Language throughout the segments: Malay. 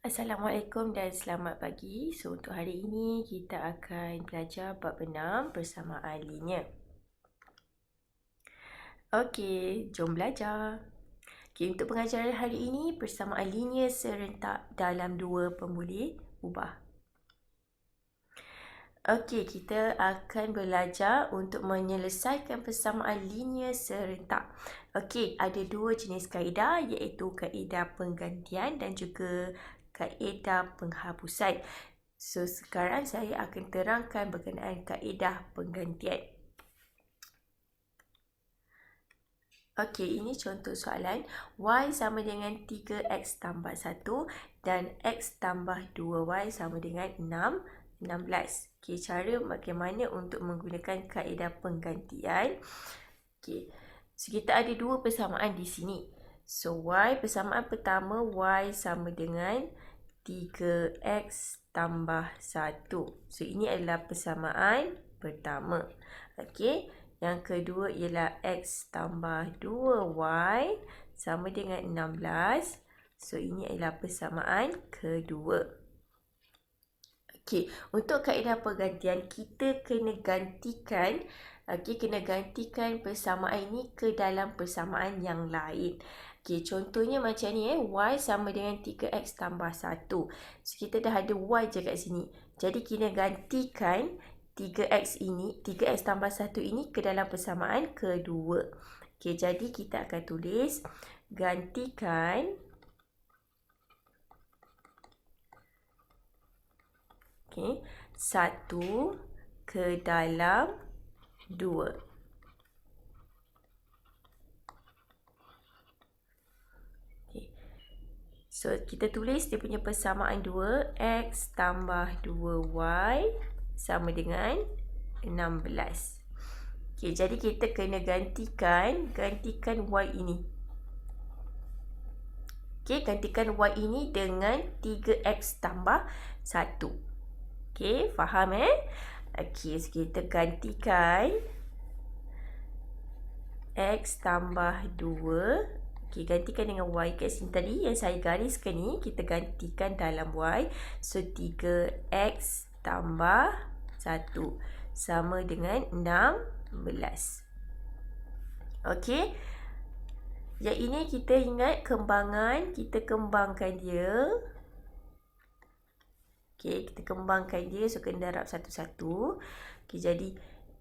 Assalamualaikum dan selamat pagi. So, untuk hari ini kita akan belajar bab 6 persamaan linear. Okey, jom belajar. Okey, untuk pengajaran hari ini, persamaan linear serentak dalam dua pemboleh ubah. Okey, kita akan belajar untuk menyelesaikan persamaan linear serentak. Okey, ada dua jenis kaedah iaitu kaedah penggantian dan juga kaedah penghapusan. So, sekarang saya akan terangkan berkenaan kaedah penggantian. Okey, ini contoh soalan. Y sama dengan 3x tambah 1 dan x tambah 2y sama dengan 16. Okey, cara bagaimana untuk menggunakan kaedah penggantian. Okey, so kita ada dua persamaan di sini. So, persamaan pertama, y sama dengan 3x tambah 1. So, ini adalah persamaan pertama. Okey, yang kedua ialah x tambah 2y sama dengan 16. So, ini adalah persamaan kedua. Okey, untuk kaedah pergantian, kita kena gantikan persamaan ini ke dalam persamaan yang lain. Okey, contohnya macam ni y sama dengan 3x tambah 1. So, kita dah ada y je kat sini. Jadi, kita gantikan 3x tambah 1 ini ke dalam persamaan kedua. Okey, jadi kita akan tulis gantikan okey, 1 ke dalam 2. So, kita tulis dia punya persamaan 2, x tambah 2y sama dengan 16. Okey, jadi kita kena gantikan y ini. Okey, gantikan y ini dengan 3x tambah 1. Okey, faham Okey, so kita gantikan x tambah 2. Okey, gantikan dengan y kat sini tadi yang saya gariskan ni, kita gantikan dalam y. So, 3x tambah 1 sama dengan 16. Okey. Yang ini kita ingat kembangan, kita kembangkan dia. Okey, kita kembangkan dia, so kena darab satu-satu. Okey, jadi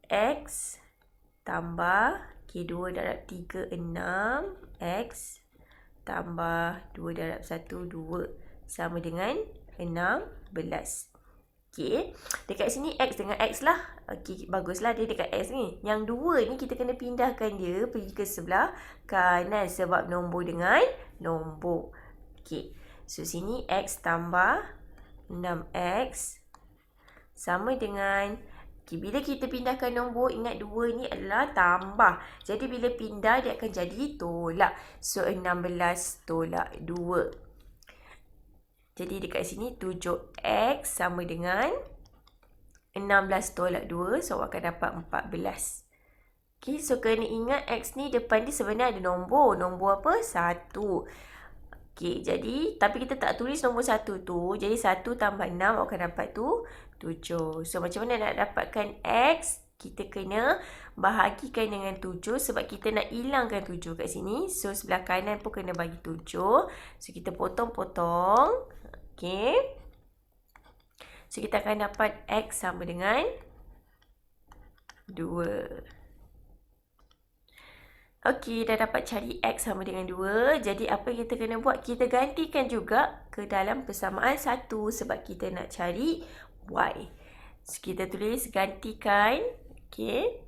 x tambah 2 darab 3, 6. X tambah 2 darab 1, 2 sama dengan 16. Okey, dekat sini x dengan x lah. Okey, baguslah dia dekat x ni. Yang 2 ni kita kena pindahkan dia pergi ke sebelah kanan sebab nombor dengan nombor. Okey, so sini x tambah 6x sama dengan, okay, bila kita pindahkan nombor, ingat 2 ni adalah tambah. Jadi bila pindah dia akan jadi tolak. So 16 tolak 2. Jadi dekat sini 7x sama dengan 16 tolak 2. So awak akan dapat 14. Okay, so kena ingat x ni depan dia sebenarnya ada nombor. Nombor apa? 1. Okey, jadi tapi kita tak tulis nombor 1 tu. Jadi 1 tambah 6 awak akan dapat tu 7. So macam mana nak dapatkan x? Kita kena bahagikan dengan 7 sebab kita nak hilangkan 7 kat sini. So sebelah kanan pun kena bagi 7. So kita potong-potong. Okey. So kita akan dapat x sama dengan 2. Okey, dah dapat cari x sama dengan 2. Jadi, apa yang kita kena buat? Kita gantikan juga ke dalam persamaan 1 sebab kita nak cari y. So, kita tulis gantikan. Okey.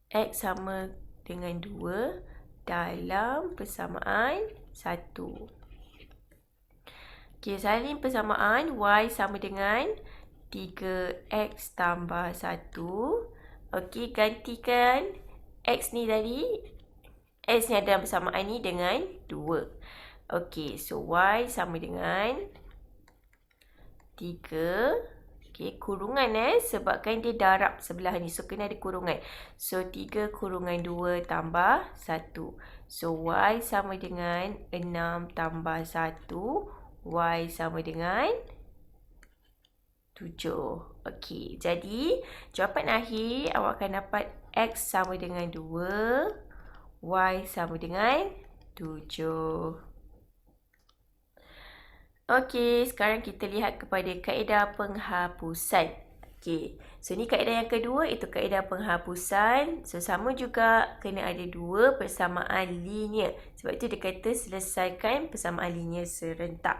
X sama dengan 2 dalam persamaan 1. Okey, salin persamaan y sama dengan 3x tambah 1. Okey, gantikan x ni tadi. X ni ada persamaan ni dengan 2. Okey, so y sama dengan 3. Okay, kurungan sebabkan dia darab sebelah ni. So, kena ada kurungan. So, 3 kurungan 2 tambah 1. So, Y sama dengan 6 tambah 1. Y sama dengan 7. Okey, jadi jawapan akhir awak akan dapat X sama dengan 2, Y sama dengan 7. Okey, sekarang kita lihat kepada kaedah penghapusan. Okey, so ni kaedah yang kedua, itu kaedah penghapusan. So, sama juga kena ada 2 persamaan linear. Sebab itu dia kata selesaikan persamaan linear serentak.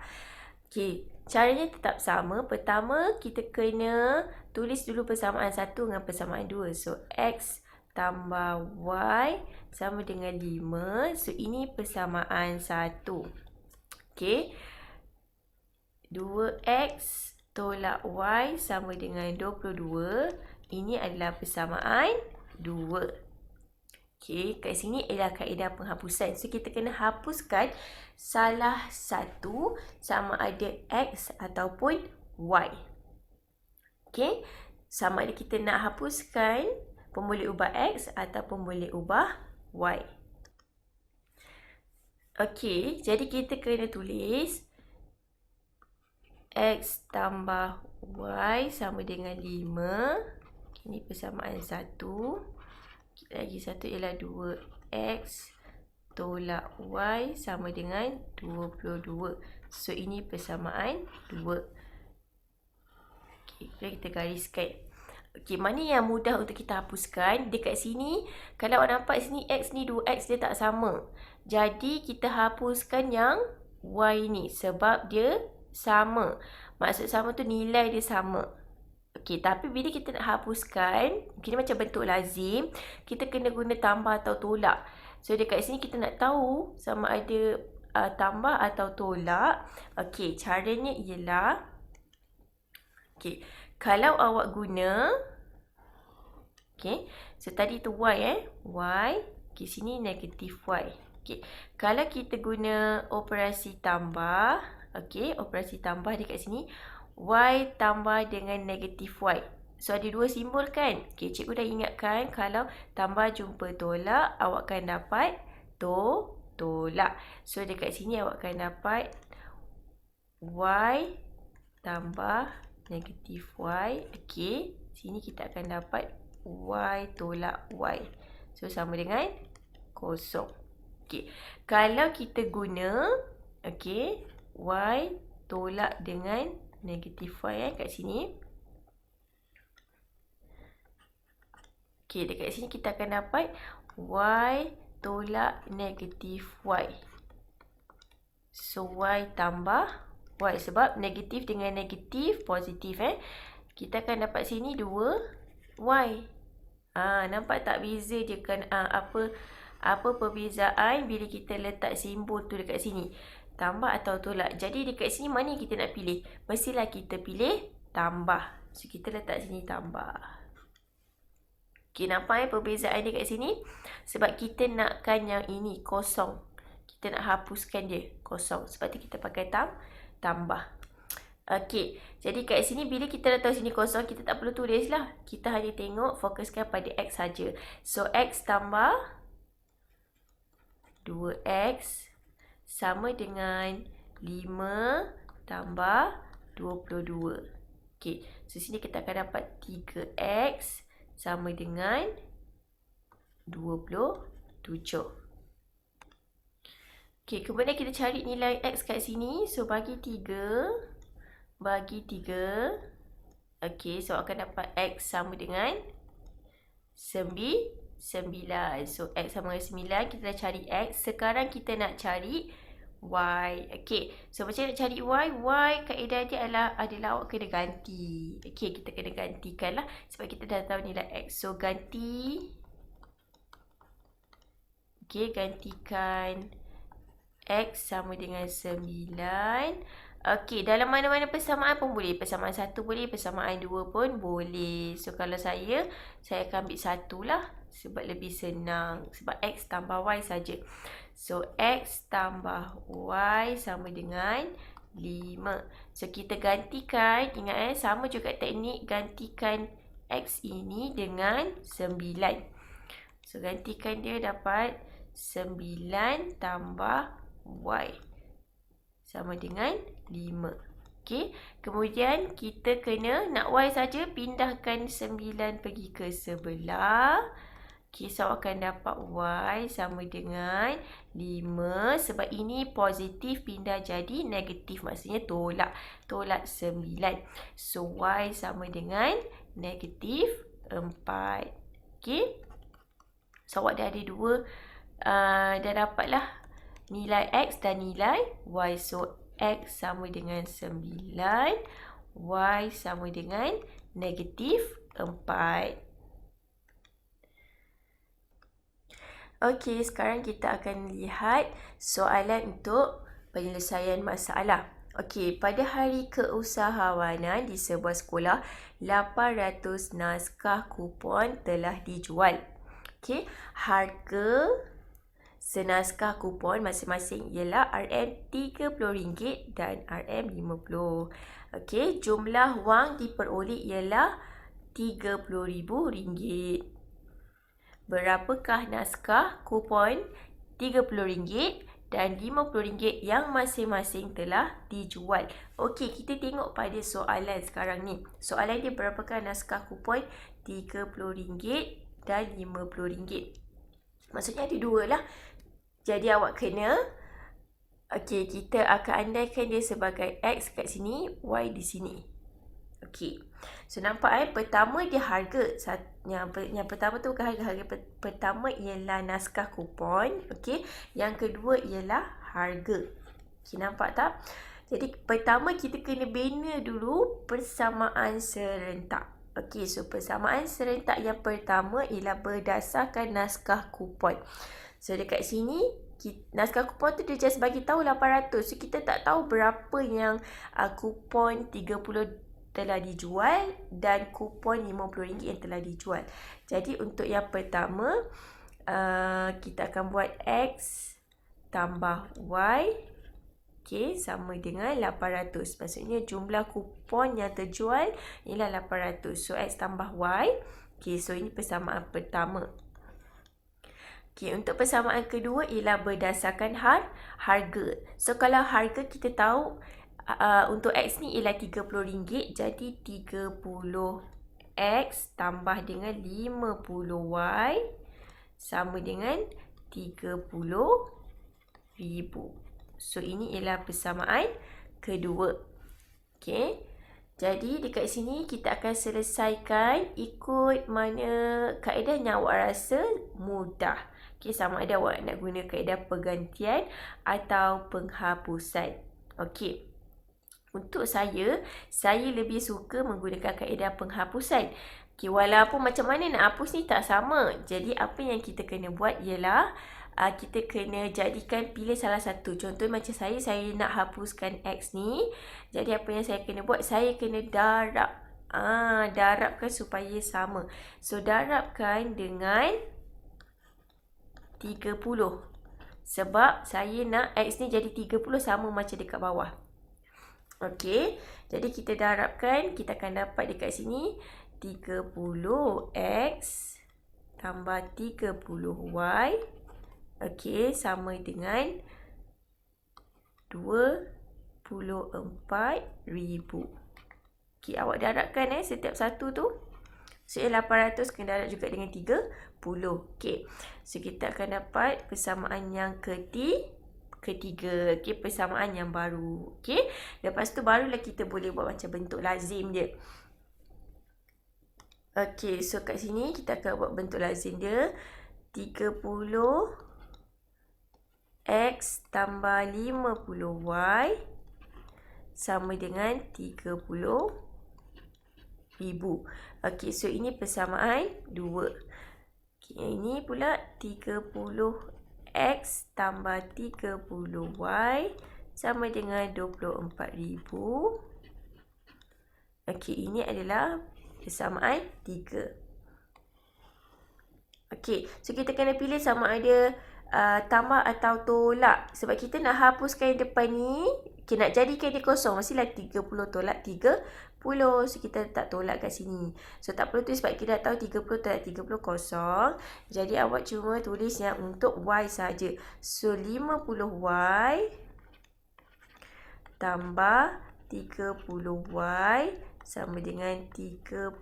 Okey, caranya tetap sama. Pertama, kita kena tulis dulu persamaan 1 dengan persamaan 2. So, X tambah Y sama dengan 5. So, ini persamaan 1. Okey. 2X tolak Y sama dengan 22. Ini adalah persamaan 2. Okey, kat sini ialah kaedah penghapusan. So, kita kena hapuskan salah satu sama ada X ataupun Y. Okey, sama ada kita nak hapuskan pun boleh ubah X ataupun boleh ubah Y. Okey, jadi kita kena tulis X tambah Y sama dengan 5. Ini persamaan 1. Lagi satu ialah 2X tolak Y sama dengan 22. So, ini persamaan 2. Okey, kita gariskan. Okey, mana yang mudah untuk kita hapuskan? Dekat sini, kalau awak nampak sini X ni 2X dia tak sama. Jadi, kita hapuskan yang Y ni sebab dia sama. Maksud sama tu nilai dia sama. Okey, tapi bila kita nak hapuskan, ini macam bentuk lazim, kita kena guna tambah atau tolak. So, dekat sini kita nak tahu sama ada tambah atau tolak. Okey, caranya ialah, okey, kalau awak guna, okey, so tadi tu Y Y, okey, sini negatif Y. Okey, kalau kita guna operasi tambah, okey, operasi tambah dekat sini, Y tambah dengan negatif Y. So, ada 2 simbol kan? Okey, cikgu dah ingatkan kalau tambah jumpa tolak, awak akan dapat tolak. So, dekat sini awak akan dapat Y tambah negatif Y. Okey, sini kita akan dapat Y tolak Y. So, sama dengan kosong. Okey, kalau kita guna, okey, Y tolak dengan negatif Y kat sini. Okey, dekat sini kita akan dapat Y tolak negatif Y. So, Y tambah Y sebab negatif dengan negatif positif Kita akan dapat sini 2Y. Nampak tak beza dia kan? Apa perbezaan bila kita letak simbol tu dekat sini? Tambah atau tolak. Jadi dekat sini mana kita nak pilih? Mestilah kita pilih tambah. So, kita letak sini tambah. Okey, nampak perbezaan dia kat sini? Sebab kita nakkan yang ini kosong. Kita nak hapuskan dia kosong. Sebab tu kita pakai tambah. Okey, jadi kat sini bila kita dah tahu sini kosong, kita tak perlu tulis lah. Kita hanya tengok, fokuskan pada X saja. So, X tambah 2X sama dengan 5 tambah 22. Okey, so sini kita akan dapat 3X sama dengan 27. Okey, kemudian kita cari nilai X kat sini. So, bagi 3. Okey, so akan dapat X sama dengan 9. So, X sama dengan 9. Kita dah cari X. Sekarang kita nak cari Y. Okey, so macam nak cari Y? Y kaedah dia adalah awak kena ganti. Okey, kita kena gantikan lah. Sebab kita dah tahu nilai X. So, ganti. Okey, gantikan X sama dengan 9. Okey, dalam mana-mana persamaan pun boleh. Persamaan 1 boleh, persamaan 2 pun boleh. So, kalau saya akan ambil 1 lah. Sebab lebih senang. Sebab X tambah Y saja. So, X tambah Y sama dengan 5. So, kita gantikan, ingat sama juga teknik gantikan X ini dengan 9. So, gantikan dia dapat 9 tambah Y sama dengan 5. Okey, kemudian kita kena nak Y saja, pindahkan 9 pergi ke sebelah. Okey, so akan dapat Y sama dengan 5. Sebab ini positif pindah jadi negatif, maksudnya tolak 9. So, Y sama dengan negatif 4. Okey, so awak dah ada dua, dah dapatlah nilai X dan nilai Y. So, X sama dengan 9, Y sama dengan negatif 4. Okey, sekarang kita akan lihat soalan untuk penyelesaian masalah. Okey, pada hari keusahawanan di sebuah sekolah, 800 naskah kupon telah dijual. Okey, harga senaskah kupon masing-masing ialah RM30 dan RM50. Okey, jumlah wang diperoleh ialah RM30,000. Berapakah naskah kupon RM30 dan RM50 yang masing-masing telah dijual? Okey, kita tengok pada soalan sekarang ni. Soalan dia, berapakah naskah kupon RM30 dan RM50? Maksudnya ada dua lah. Jadi awak kena, okey, kita akan andaikan dia sebagai X kat sini, Y di sini. Okey, so nampak pertama dia harga. Yang pertama tu bukan harga pertama ialah naskah kupon. Okey, yang kedua ialah harga. Okey, nampak tak? Jadi pertama kita kena bina dulu persamaan serentak. Okey, so persamaan serentak yang pertama ialah berdasarkan naskah kupon. So, dekat sini, naskah kupon tu dia just bagi tahu 800. So, kita tak tahu berapa yang kupon 30 telah dijual dan kupon RM50 yang telah dijual. Jadi, untuk yang pertama, kita akan buat X tambah Y. Okey, sama dengan 800. Maksudnya, jumlah kupon yang terjual ialah 800. So, X tambah Y. Okey, so ini persamaan pertama. Okay, untuk persamaan kedua ialah berdasarkan harga. So, kalau harga kita tahu untuk X ni ialah RM30. Jadi, 30X tambah dengan 50Y sama dengan RM30,000. So, ini ialah persamaan kedua. Okay. Jadi, dekat sini kita akan selesaikan ikut mana kaedah yang awak rasa mudah. Okay, sama ada awak nak guna kaedah pergantian atau penghapusan. Okey. Untuk saya lebih suka menggunakan kaedah penghapusan. Okay, walaupun macam mana nak hapus ni tak sama. Jadi, apa yang kita kena buat ialah kita kena jadikan pilih salah satu. Contoh macam saya nak hapuskan X ni. Jadi, apa yang saya kena buat? Saya kena darab. Darabkan supaya sama. So, darabkan dengan 30. Sebab saya nak X ni jadi 30 sama macam dekat bawah. Okey. Jadi kita darabkan. Kita akan dapat dekat sini 30X tambah 30Y. Okey. Sama dengan 24,000. Okey. Awak darabkan setiap satu tu. So, 800 kena darab juga dengan 30. Okey. So, kita akan dapat persamaan yang ketiga. Okey, persamaan yang baru. Okey. Lepas tu barulah kita boleh buat macam bentuk lazim dia. Okey, so kat sini kita akan buat bentuk lazim dia. 30X tambah 50Y sama dengan 30,000. Okey, so ini persamaan 2. Okey, yang ini pula 30X tambah 30Y sama dengan 24,000. Okey, ini adalah persamaan 3. Okey, so kita kena pilih sama ada tambah atau tolak. Sebab kita nak hapuskan yang depan ni. Okay, nak jadikan dia kosong. Mestilah 30 tolak 30. So, kita letak tolak kat sini. So, tak perlu tulis sebab kita dah tahu 30 tolak 30 kosong. Jadi, awak cuma tulis yang untuk Y saja. So, 50Y tambah 30Y sama dengan 30,000.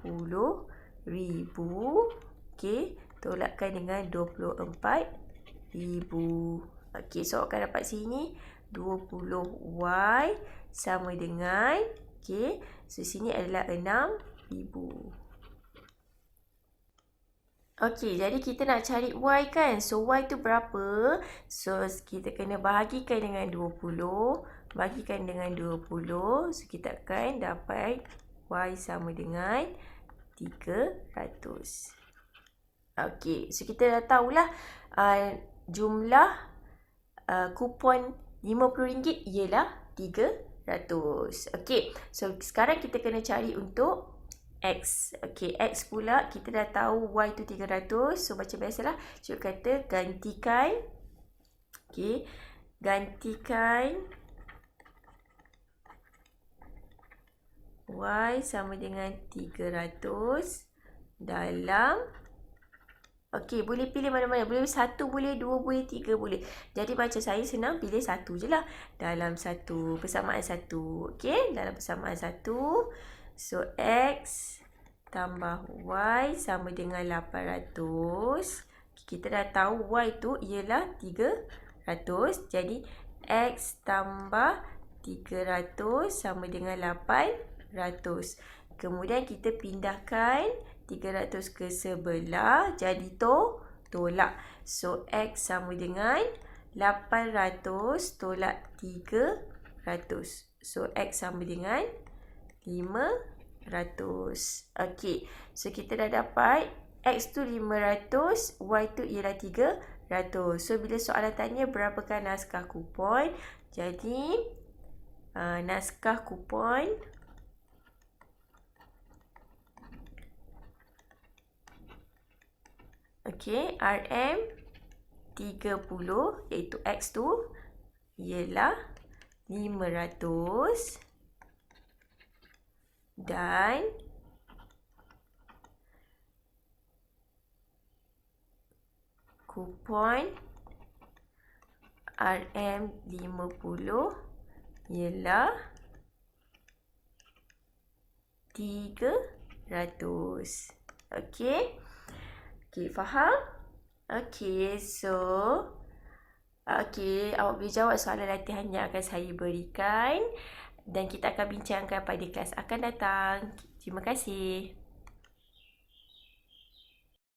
Okay, tolakkan dengan 24,000. Okay, so awak akan dapat sini 20Y sama dengan, okay, so sini adalah 6,000. Okay, jadi kita nak cari Y kan. So, Y tu berapa? So, kita kena bahagikan dengan 20. Bagikan dengan 20. So, kita akan dapat Y sama dengan 300. Okay, so kita dah tahulah jumlah kupon RM50 ialah 300. Okay, so sekarang kita kena cari untuk X. Okay, X pula kita dah tahu Y tu 300. So, macam biasalah, cikgu kata gantikan. Okay, gantikan Y sama dengan 300 dalam, okey, boleh pilih mana-mana. Boleh 1 boleh, 2 boleh, 3 boleh. Jadi macam saya senang pilih 1 je lah. Dalam 1, persamaan 1. Okey, dalam persamaan 1. So, X tambah Y sama dengan 800. Kita dah tahu Y tu ialah 300. Jadi, X tambah 300 sama dengan 800. Kemudian kita pindahkan 300 ke sebelah, jadi tolak. So, X sama dengan 800 tolak 300. So, X sama dengan 500. Okey, so kita dah dapat X tu 500, Y tu ialah 300. So, bila soalan tanya berapakah naskah kupon, jadi naskah kupon okey, RM30 iaitu X tu ialah 500 dan kupon RM50 ialah 300. Okey. Okey, faham? Okey, so okey, awak boleh jawab soalan latihan yang akan saya berikan dan kita akan bincangkan pada kelas akan datang. Terima kasih.